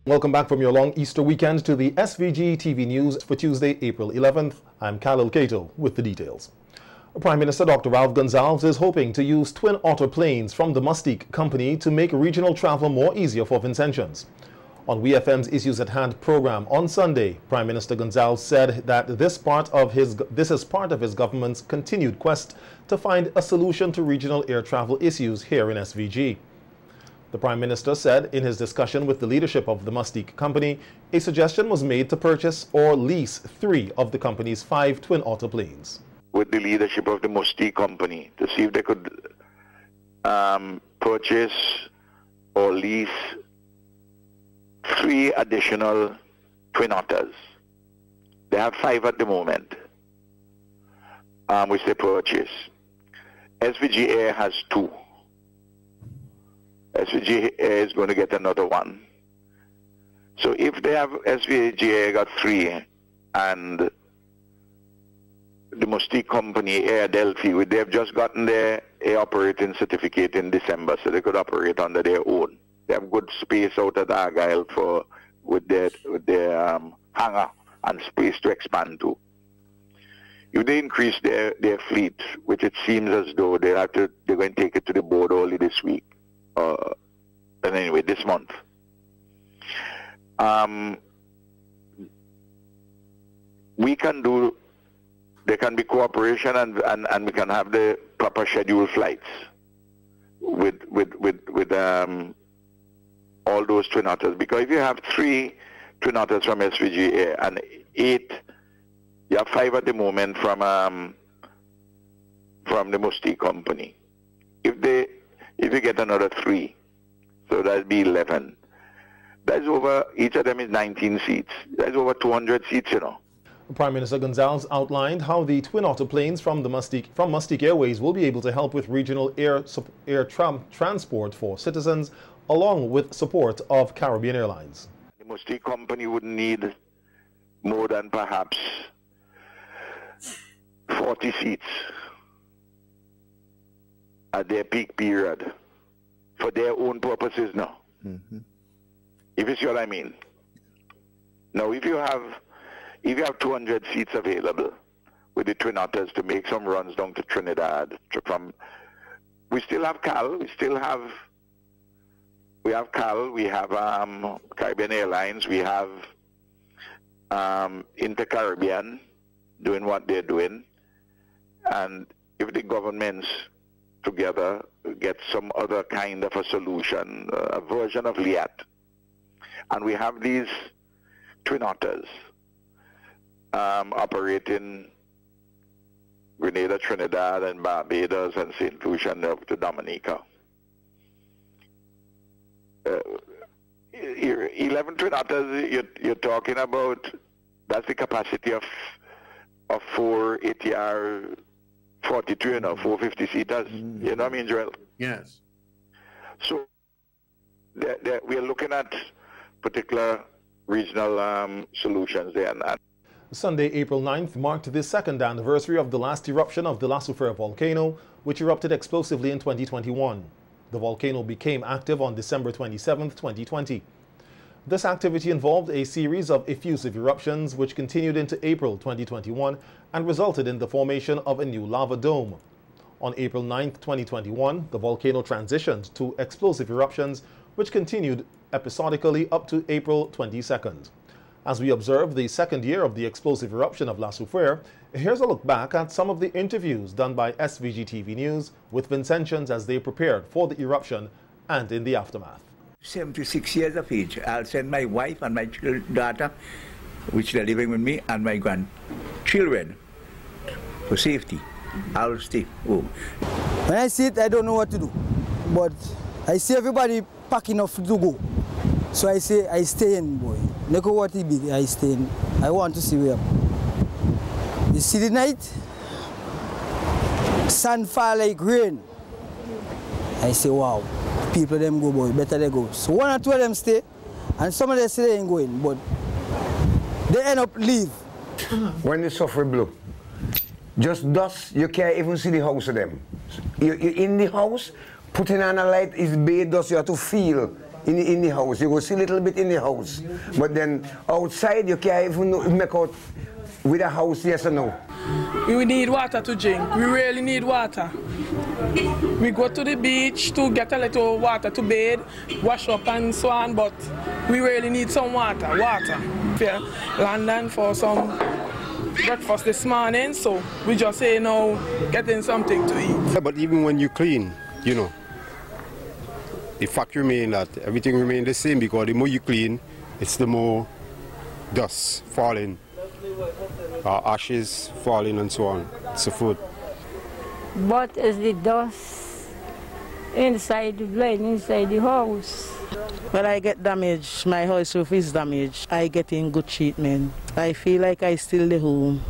Welcome back from your long Easter weekend to the SVG-TV news for Tuesday, April 11th. I'm Khalil Cato with the details. Prime Minister Dr. Ralph Gonsalves is hoping to use twin otter planes from the Mustique company to make regional travel more easier for Vincentians. On WeFM's Issues at Hand program on Sunday, Prime Minister Gonsalves said that this is part of his government's continued quest to find a solution to regional air travel issues here in SVG. The Prime Minister said in his discussion with the leadership of the Mustique company, a suggestion was made to purchase or lease 3 of the company's 5 twin otter planes. With the leadership of the Mustique company to see if they could purchase or lease 3 additional twin otters. They have 5 at the moment, which they purchase. SVG Air has 2. SVG Air is going to get another 1. So if they have SVG Air got 3 and the Mustique company, Air Delphi, they have just gotten their air operating certificate in December, so they could operate under their own. They have good space out at Argyle with their hangar and space to expand to. If they increase their fleet, which it seems as though they're going to take it to the board only this week, and anyway, this month. There can be cooperation and we can have the proper scheduled flights with all those twin otters. Because if you have 3 twin otters from SVG Air and 8, you have 5 at the moment from the Mustique company. If you get another 3, so that'll be 11. That's over, each of them is 19 seats. That's over 200 seats, you know. Prime Minister Gonsalves outlined how the twin otter planes from Mustique Airways will be able to help with regional air transport for citizens, along with support of Caribbean Airlines. The Mustique company wouldn't need more than perhaps 40 seats at their peak period for their own purposes now. If you see what I mean. Now, if you have 200 seats available with the twin otters to make some runs down to Trinidad, we still have CAL, we have Caribbean Airlines, we have Inter-Caribbean doing what they're doing, and if the governments together get some other kind of a solution, a version of LIAT, and we have these twin otters operating Grenada, Trinidad, and Barbados, and St. Lucia, and up to Dominica. 11 twin otters, you're talking about, that's the capacity of 4 ATR 42, you know, 450 seaters. You know what I mean, Joel? Yes. So we are looking at particular regional solutions there. Sunday, April 9th, marked the 2nd anniversary of the last eruption of the Mustique volcano, which erupted explosively in 2021. The volcano became active on December 27, 2020. This activity involved a series of effusive eruptions which continued into April 2021 and resulted in the formation of a new lava dome. On April 9, 2021, the volcano transitioned to explosive eruptions which continued episodically up to April 22nd. As we observe the 2nd year of the explosive eruption of La Soufrière, here's a look back at some of the interviews done by SVG-TV News with Vincentians as they prepared for the eruption and in the aftermath. 76 years of age. I'll send my wife and my daughter, which they're living with me, and my grandchildren for safety. I'll stay home. When I see it, I don't know what to do. But I see everybody packing up to go. So I say, I stay in, boy. Look at what it be, I stay in. I want to see where. You see the night? Sun fall like rain. I say, wow. People them go, boy, better they go. So 1 or 2 of them stay, and some of them say they ain't going, but they end up leave. When the software blow, just dust, you can't even see the house of them. You're in the house, putting on a light is bad dust, you have to feel in the house. You go see a little bit in the house. But then outside, you can't even make out with a house, yes or no. We need water to drink. We really need water. We go to the beach to get a little water to bathe, wash up and so on, but we really need some water. Yeah, London for some breakfast this morning, so we just say now getting something to eat. Yeah, but even when you clean, you know, the fact remains that everything remains the same, because the more you clean, it's the more dust falling, ashes falling and so on, so forth. But is the dust inside the blind, inside the house? When I get damaged, my house roof is damaged, I get in good treatment. I feel like I still the home.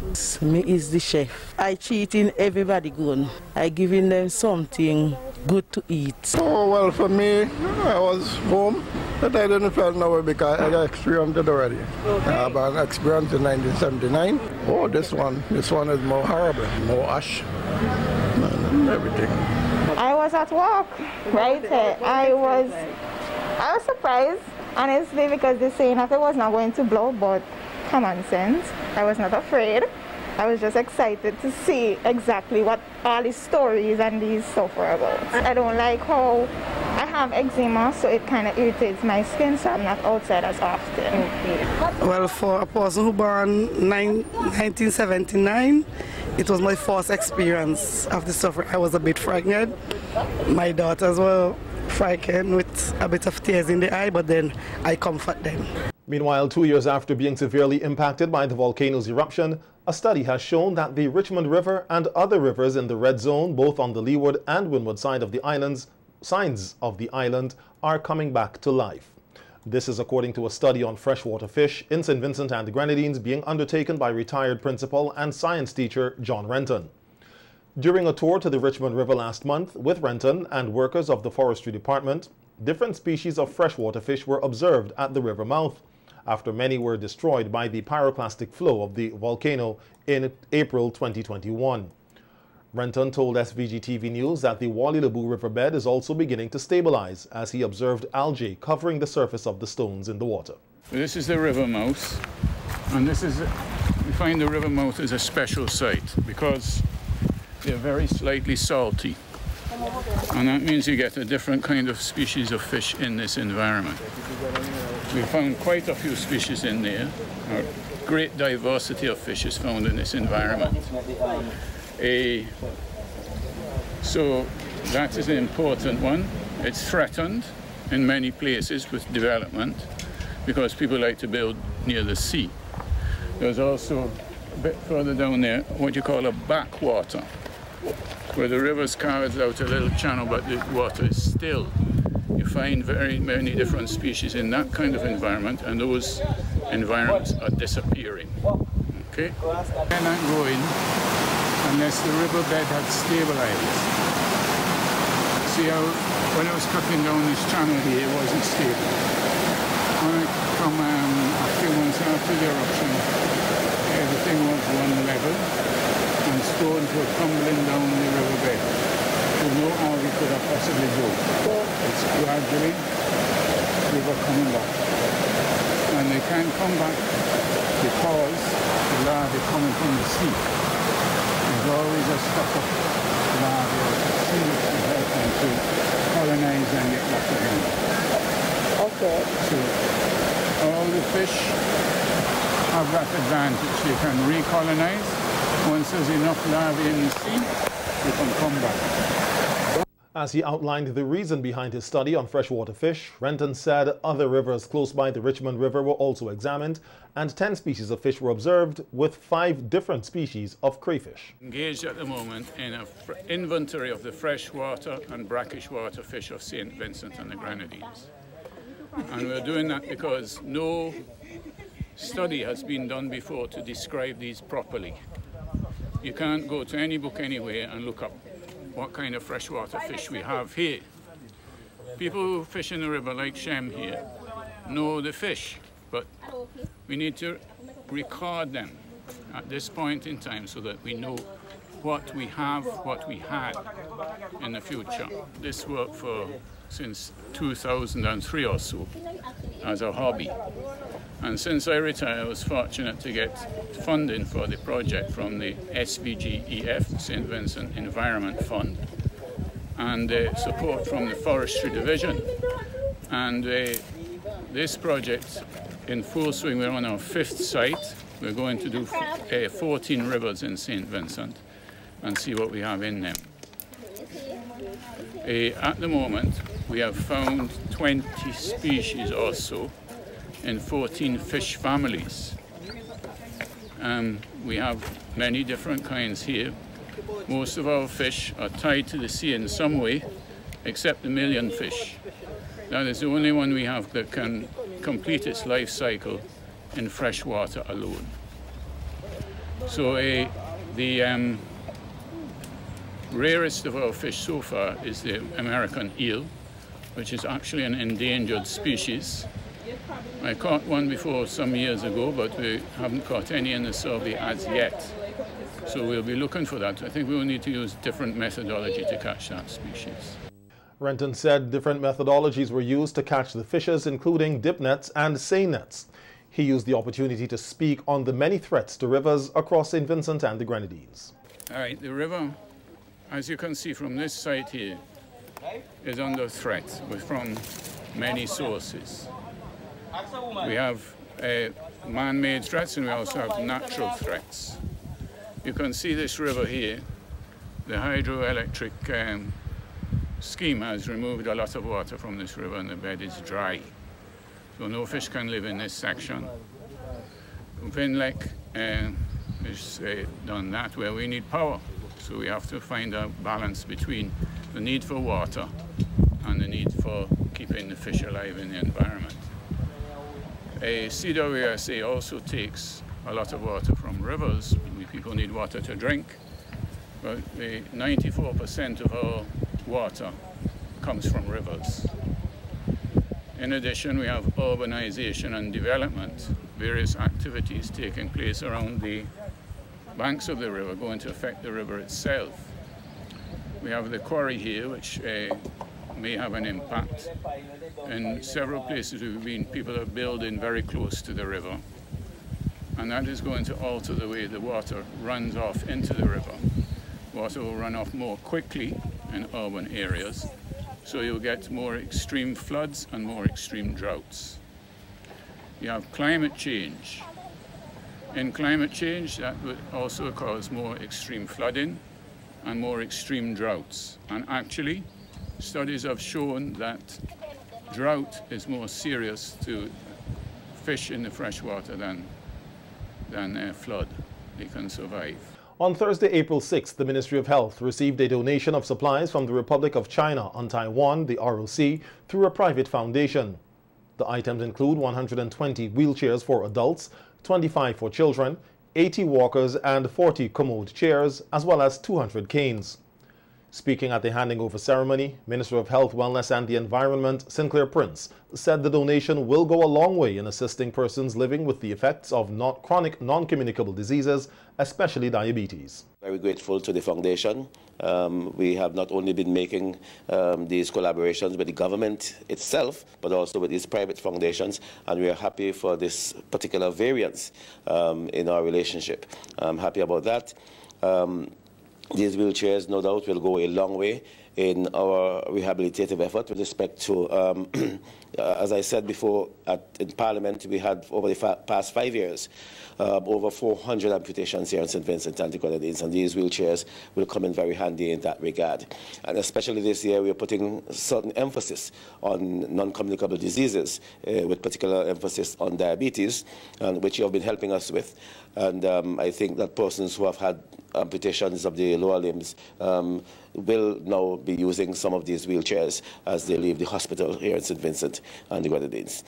Me is the chef. I treating everybody good. I giving them something good to eat. Oh, well, for me, I was home, but I didn't feel no way because I experienced it already. I have an experience in 1979. Oh, this one is more horrible, more ash, and everything. I was at work, right? I was surprised, honestly, because they're saying that it was not going to blow, but common sense. I was not afraid. I was just excited to see exactly what all these stories and these stuff were about. I don't like how I have eczema, so it kind of irritates my skin, so I'm not outside as often. Well, for a person who born 1979, it was my first experience of the suffering. I was a bit frightened. My daughters were frightened with a bit of tears in the eye, but then I comfort them. Meanwhile, 2 years after being severely impacted by the volcano's eruption, a study has shown that the Richmond River and other rivers in the red zone, both on the leeward and windward side of the islands, sides of the island, are coming back to life. This is according to a study on freshwater fish in St. Vincent and the Grenadines being undertaken by retired principal and science teacher John Renton. During a tour to the Richmond River last month with Renton and workers of the Forestry Department, different species of freshwater fish were observed at the river mouth, after many were destroyed by the pyroclastic flow of the volcano in April 2021. Renton told SVG-TV News that the Wally Lebu riverbed is also beginning to stabilize, as he observed algae covering the surface of the stones in the water. This is the river mouth, and we find the river mouth is a special site because they're very slightly salty. And that means you get a different kind of species of fish in this environment. We found quite a few species in there. A great diversity of fish is found in this environment. So that is an important one. It's threatened in many places with development because people like to build near the sea. There's also a bit further down there what you call a backwater, where the river carves out a little channel but the water is still. You find very many different species in that kind of environment, and those environments are disappearing. Okay? They're not going unless the riverbed had stabilized. See how when I was cutting down this channel here, it wasn't stable. From a few months after the eruption, everything was one level, and stones were tumbling down the riverbed. So no algae could have possibly go. It's gradually river coming back. And they can't come back because the larvae coming from the sea. There's always a stock of larvae at the sea to help them to colonize and get back again. Okay. So all the fish have that advantage. They can recolonize. Once there's enough larvae in the sea, they can come back. As he outlined the reason behind his study on freshwater fish, Renton said other rivers close by the Richmond River were also examined, and 10 species of fish were observed, with 5 different species of crayfish. Engaged at the moment in an inventory of the freshwater and brackish water fish of St. Vincent and the Grenadines. And we're doing that because no study has been done before to describe these properly. You can't go to any book anywhere and look up what kind of freshwater fish we have here. People who fish in the river like Shem here know the fish, but we need to record them at this point in time so that we know what we have, what we had in the future. This work for since 2003 or so as a hobby. And since I retired, I was fortunate to get funding for the project from the SVG-TV, St. Vincent Environment Fund, and support from the Forestry Division. And this project in full swing, we're on our 5th site. We're going to do 14 rivers in St. Vincent and see what we have in them. At the moment, we have found 20 species or so in 14 fish families. We have many different kinds here. Most of our fish are tied to the sea in some way, except the millionfish. That is the only one we have that can complete its life cycle in fresh water alone. So the rarest of our fish so far is the American eel, which is actually an endangered species. I caught one before some years ago, but we haven't caught any in the survey as yet. So we'll be looking for that. I think we will need to use different methodology to catch that species. Renton said different methodologies were used to catch the fishes, including dip nets and seine nets. He used the opportunity to speak on the many threats to rivers across St. Vincent and the Grenadines. All right, the river, as you can see from this site here, is under threat from many sources. We have man-made threats and we also have natural threats. You can see this river here. The hydroelectric scheme has removed a lot of water from this river and the bed is dry. So no fish can live in this section. Vinlek has done that where we need power. So we have to find a balance between the need for water and the need for keeping the fish alive in the environment. CWSA also takes a lot of water from rivers. People need water to drink, but 94% of our water comes from rivers. In addition, we have urbanization and development, various activities taking place around the banks of the river going to affect the river itself. We have the quarry here, which may have an impact. In several places we've been, people are building very close to the river, and that is going to alter the way the water runs off into the river. Water will run off more quickly in urban areas, so you'll get more extreme floods and more extreme droughts. You have climate change. In climate change, that would also cause more extreme flooding and more extreme droughts. And actually, studies have shown that drought is more serious to fish in the freshwater than flood. They can survive. On Thursday, April 6th, the Ministry of Health received a donation of supplies from the Republic of China on Taiwan, the ROC, through a private foundation. The items include 120 wheelchairs for adults, 25 for children, 80 walkers and 40 commode chairs, as well as 200 canes. Speaking at the handing over ceremony, Minister of Health, Wellness and the Environment, Sinclair Prince, said the donation will go a long way in assisting persons living with the effects of chronic non-communicable diseases, especially diabetes. Very grateful to the foundation. We have not only been making these collaborations with the government itself, but also with these private foundations, and we are happy for this particular variance in our relationship. I'm happy about that. These wheelchairs, no doubt, will go a long way in our rehabilitative effort with respect to, as I said before, in Parliament, we had over the past 5 years, over 400 amputations here in St. Vincent and the Grenadines, and these wheelchairs will come in very handy in that regard. And especially this year, we are putting certain emphasis on non-communicable diseases, with particular emphasis on diabetes, which you have been helping us with. And I think that persons who have had amputations of the lower limbs will now be using some of these wheelchairs as they leave the hospital here in St. Vincent and the Grenadines.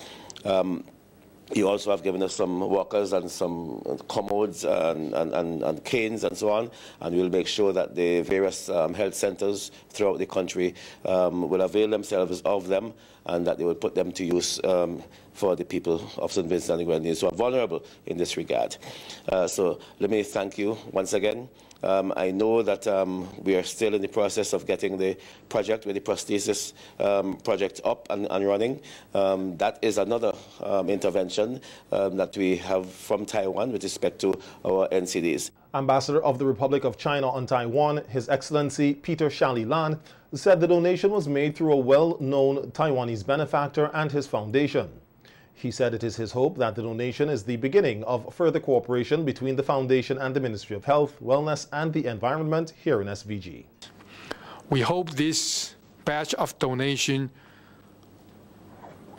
You also have given us some walkers and some commodes and canes and so on, and we'll make sure that the various health centers throughout the country will avail themselves of them and that they will put them to use for the people of St. Vincent and the Grenadines who are vulnerable in this regard. So let me thank you once again I know that we are still in the process of getting the project with the prosthesis project up and running. That is another intervention that we have from Taiwan with respect to our NCDs. Ambassador of the Republic of China on Taiwan, His Excellency Peter Shally Lan, said the donation was made through a well-known Taiwanese benefactor and his foundation. He said it is his hope that the donation is the beginning of further cooperation between the foundation and the Ministry of Health, Wellness and the Environment here in SVG. We hope this batch of donation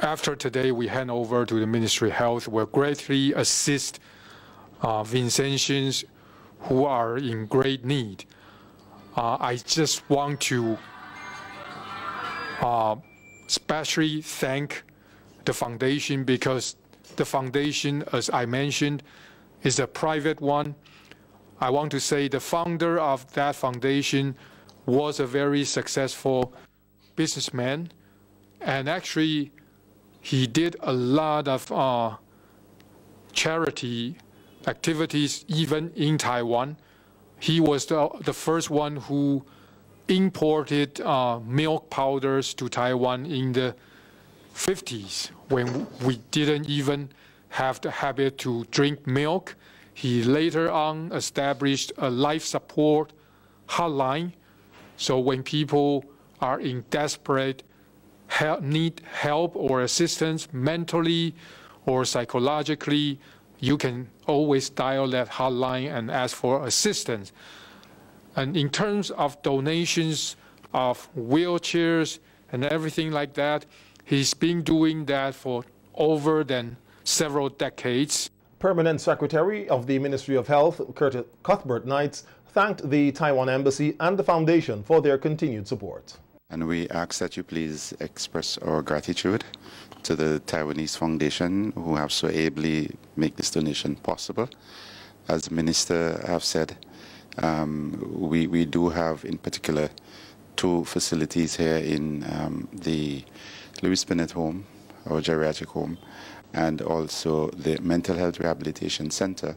after today we hand over to the Ministry of Health will greatly assist Vincentians who are in great need. I just want to especially thank the foundation, because the foundation, as I mentioned, is a private one. I want to say the founder of that foundation was a very successful businessman, and actually he did a lot of charity activities even in Taiwan. He was the first one who imported milk powders to Taiwan in the 50s, when we didn't even have the habit to drink milk. He later on established a life support hotline. So when people are in desperate need help or assistance mentally or psychologically, you can always dial that hotline and ask for assistance. And in terms of donations of wheelchairs and everything like that, he's been doing that for over several decades. Permanent Secretary of the Ministry of Health, Cuthbert Knights, thanked the Taiwan Embassy and the Foundation for their continued support. And we ask that you please express our gratitude to the Taiwanese Foundation, who have so ably made this donation possible. As the Minister have said, we do have in particular 2 facilities here in the Louis Bennett home, our geriatric home, and also the Mental Health Rehabilitation Center,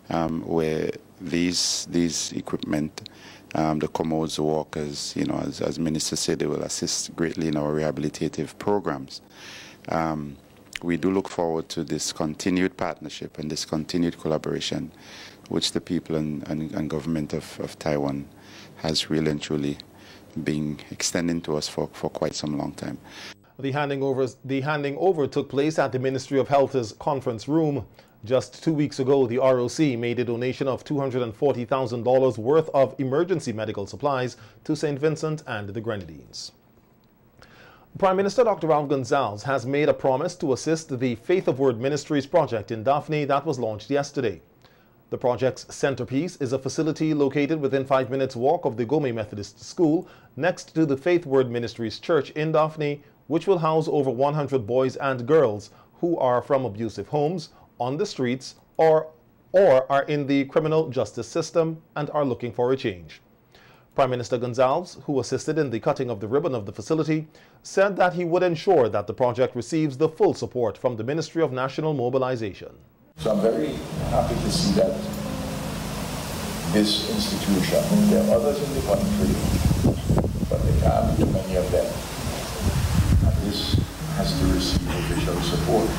where these equipment, the commodes, the walkers, you know, as Minister said, they will assist greatly in our rehabilitative programs. We do look forward to this continued partnership and this continued collaboration, which the people and government of Taiwan has really and truly been extending to us for quite some long time. The handing over took place at the Ministry of Health's conference room. Just 2 weeks ago, the ROC made a donation of $240,000 worth of emergency medical supplies to St. Vincent and the Grenadines. Prime Minister Dr. Ralph Gonsalves has made a promise to assist the Faith of Word Ministries project in Daphne that was launched yesterday. The project's centerpiece is a facility located within 5 minutes walk of the Gomez Methodist School next to the Faith Word Ministries Church in Daphne, which will house over 100 boys and girls who are from abusive homes, on the streets, or are in the criminal justice system and are looking for a change. Prime Minister Gonsalves, who assisted in the cutting of the ribbon of the facility, said that he would ensure that the project receives the full support from the Ministry of National Mobilization. So I'm very happy to see that this institution, there are others in the country, but there can't be too many of them. And this has to receive official support.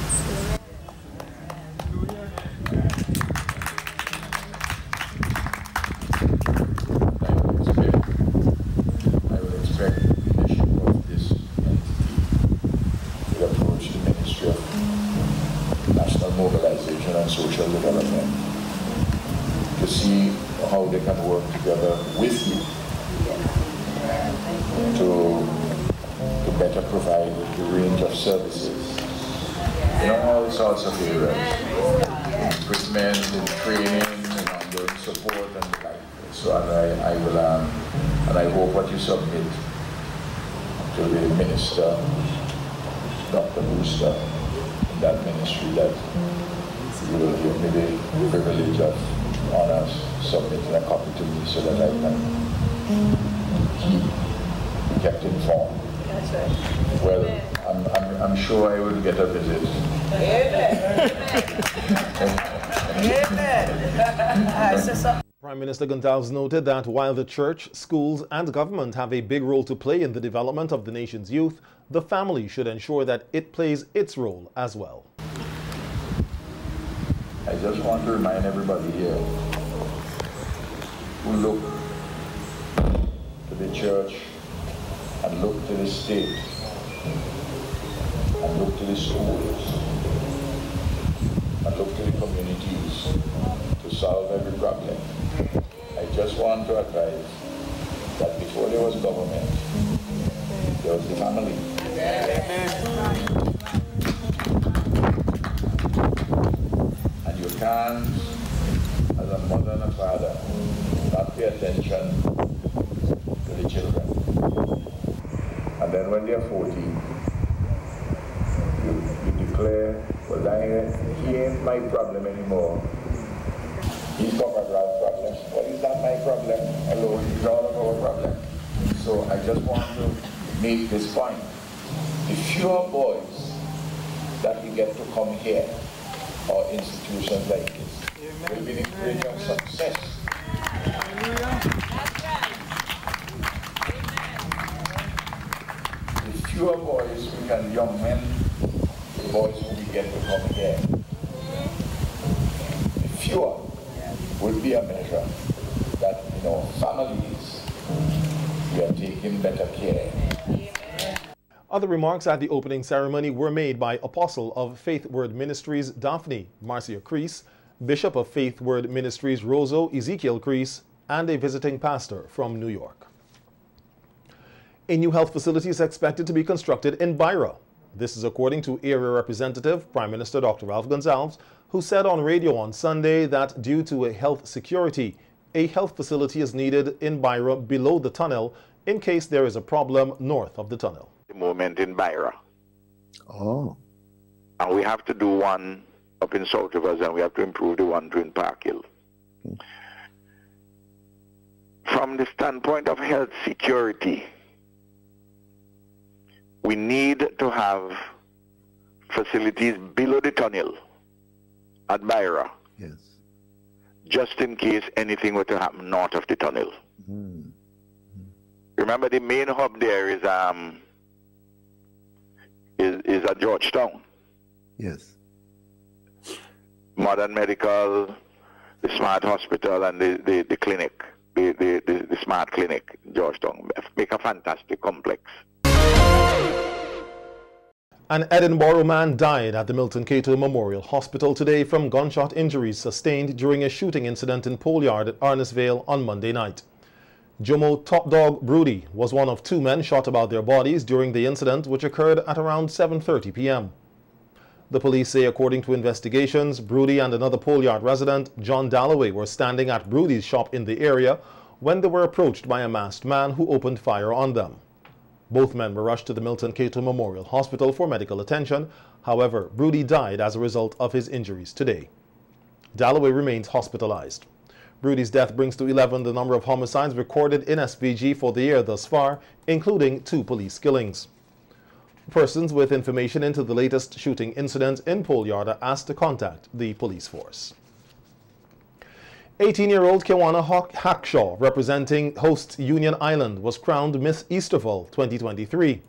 I would expect the mission of this entity to approach the Ministry of National Mobilization and Social Development to see how they can work together with you to better provide the range of services in all sorts of areas, equipment and training and ongoing support and the like. So I will and I hope what you submit to the Minister, Dr. Brewster, in that ministry, that you will give me the privilege of honors submitting a copy to me so that I can keep kept informed. That's right. Well, I'm sure I will get a visit. Amen. Amen. Prime Minister Gonzalez noted that while the church, schools and government have a big role to play in the development of the nation's youth, the family should ensure that it plays its role as well. I just want to remind everybody here who look to the church and look to the state and look to the schools and look to the communities to solve every problem. I just want to advise that before there was government, there was the family. And you can't, as a mother and a father, not pay attention to the children. And then when they're 14, you declare, well, he ain't my problem anymore. He's Papa Brown's problem. Well, it's not my problem alone, it's all of our problem. So I just want to make this point. The fewer boys that we get to come here or institutions like this will be the greater success. The fewer boys we can, young men, the boys who we get to come here, the fewer will be a measure that, families, we are taking better care. Other remarks at the opening ceremony were made by Apostle of Faith Word Ministries Daphne Marcia Crease, Bishop of Faith Word Ministries Roso Ezekiel Crease, and a visiting pastor from New York. A new health facility is expected to be constructed in Beira. This is according to Area Representative Prime Minister Dr. Ralph Gonsalves, who said on radio on Sunday that due to a health security, a health facility is needed in Beira below the tunnel in case there is a problem north of the tunnel. The moment in Beira. Oh. And we have to do one up in South Rivers, and we have to improve the one in Park Hill. From the standpoint of health security, we need to have facilities below the tunnel at Beira. Yes. Just in case anything were to happen north of the tunnel. Remember, the main hub there is at Georgetown. Yes. Modern medical, the smart hospital, and the clinic, the smart clinic, Georgetown, make a fantastic complex. An Edinburgh man died at the Milton Cato Memorial Hospital today from gunshot injuries sustained during a shooting incident in Polyart at Arnisvale on Monday night. Jomo Top Dog Broody was one of two men shot about their bodies during the incident, which occurred at around 7:30 p.m. The police say, according to investigations, Broody and another Polyart resident, John Dalloway, were standing at Broody's shop in the area when they were approached by a masked man who opened fire on them. Both men were rushed to the Milton Cato Memorial Hospital for medical attention. However, Broody died as a result of his injuries today. Dalloway remains hospitalized. Broody's death brings to 11 the number of homicides recorded in SVG for the year thus far, including 2 police killings. Persons with information into the latest shooting incident in Polyart are asked to contact the police force. 18-year-old Kiwana Hackshaw, representing host Union Island, was crowned Miss Easterval 2023.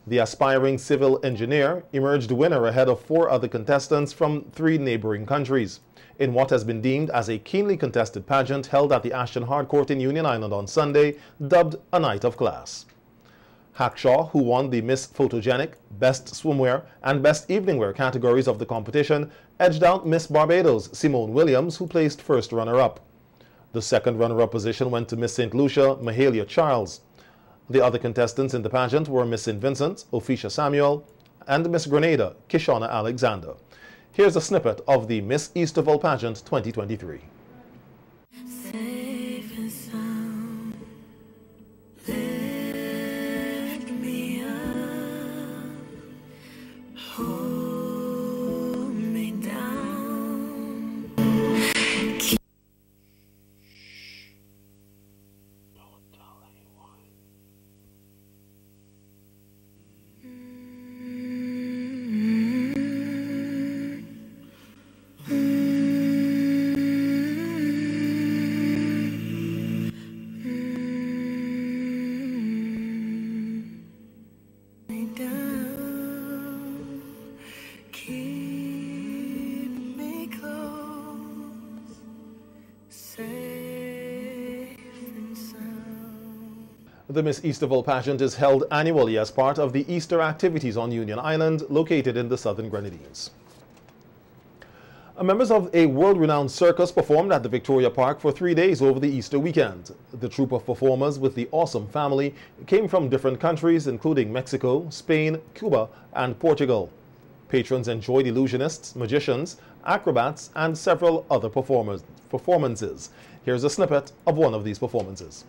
The aspiring civil engineer emerged winner ahead of 4 other contestants from 3 neighboring countries, in what has been deemed as a keenly contested pageant held at the Ashton Hardcourt in Union Island on Sunday, dubbed a night of class. Hackshaw, who won the Miss Photogenic, Best Swimwear, and Best Evening Wear categories of the competition, edged out Miss Barbados, Simone Williams, who placed first runner-up. The second runner-up position went to Miss St. Lucia, Mahalia Charles. The other contestants in the pageant were Miss St. Vincent, Ophisha Samuel, and Miss Grenada, Kishona Alexander. Here's a snippet of the Miss Easterval pageant 2023. The Miss Easterville pageant is held annually as part of the Easter activities on Union Island, located in the Southern Grenadines. Members of a world-renowned circus performed at the Victoria Park for 3 days over the Easter weekend. The troupe of performers with the Awesome Family came from different countries, including Mexico, Spain, Cuba, and Portugal. Patrons enjoyed illusionists, magicians, acrobats, and several other performances. Here's a snippet of one of these performances.